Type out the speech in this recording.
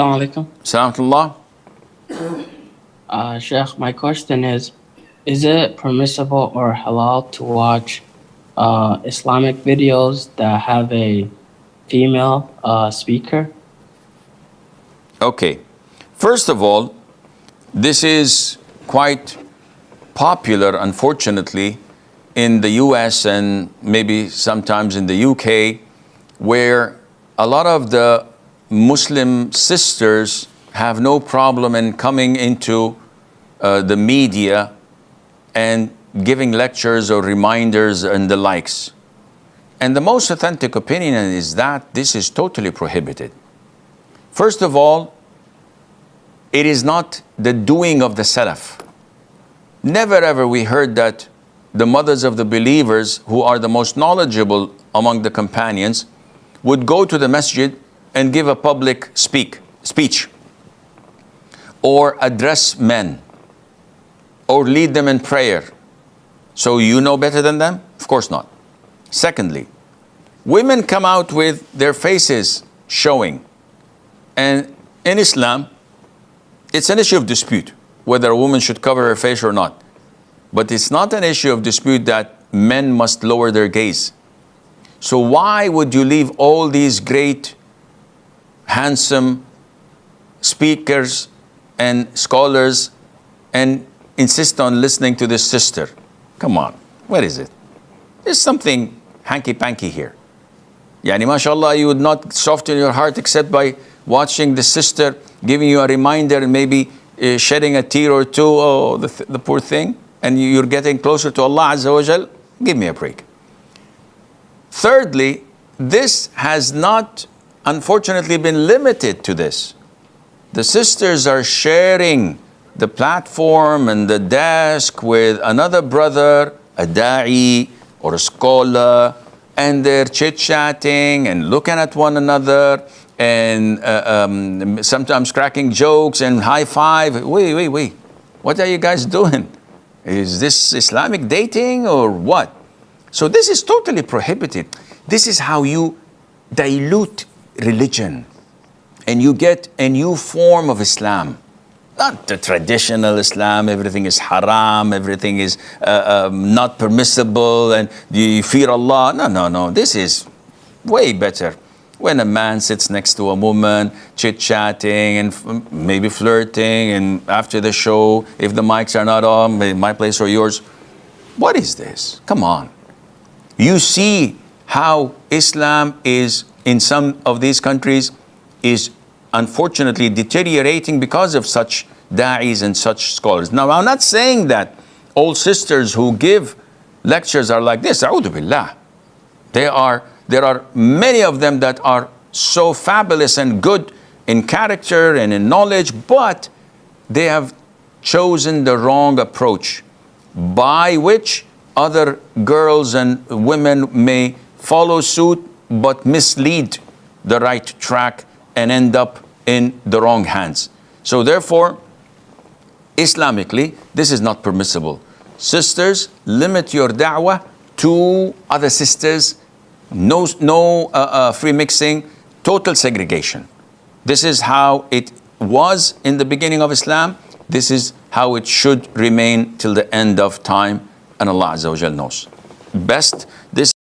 Assalamu alaikum. Salamatullah. Sheikh, my question is it permissible or halal to watch Islamic videos that have a female speaker? Okay. First of all, this is quite popular, unfortunately, in the US and maybe sometimes in the UK, where a lot of the Muslim sisters have no problem in coming into the media and giving lectures or reminders and the likes. And the most authentic opinion is that this is totally prohibited. First of all, it is not the doing of the Salaf. Never ever we heard that the mothers of the believers, who are the most knowledgeable among the companions, would go to the masjid and give a public speech, or address men, or lead them in prayer. So you know better than them? Of course not. Secondly, women come out with their faces showing. And in Islam, it's an issue of dispute whether a woman should cover her face or not. But it's not an issue of dispute that men must lower their gaze. So why would you leave all these great, handsome speakers and scholars and insist on listening to this sister? Come on, where is it? There's something hanky-panky here. Yani, mashallah, you would not soften your heart except by watching the sister, giving you a reminder and maybe shedding a tear or two. Oh, the poor thing. And you're getting closer to Allah Azza wa Jal. Give me a break. Thirdly, this has not, unfortunately, been limited to this. The sisters are sharing the platform and the desk with another brother, a da'i or a scholar, and they're chit-chatting and looking at one another and sometimes cracking jokes and high five. Wait. What are you guys doing? Is this Islamic dating or what? So this is totally prohibited. This is how you dilute religion and you get a new form of Islam. Not the traditional Islam, everything is haram, everything is not permissible and you fear Allah. No. This is way better. When a man sits next to a woman, chit-chatting and maybe flirting, and after the show, if the mics are not on, my place or yours. What is this? Come on. You see how Islam is, in some of these countries, is unfortunately deteriorating because of such da'is and such scholars. Now, I'm not saying that all sisters who give lectures are like this. A'udhu billah. There are many of them that are so fabulous and good in character and in knowledge, but they have chosen the wrong approach by which other girls and women may follow suit but mislead the right track and end up in the wrong hands. So therefore, Islamically, this is not permissible. Sisters, limit your da'wah to other sisters. No free mixing, total segregation. This is how it was in the beginning of Islam. This is how it should remain till the end of time. And Allah Azza wa Jal knows best. This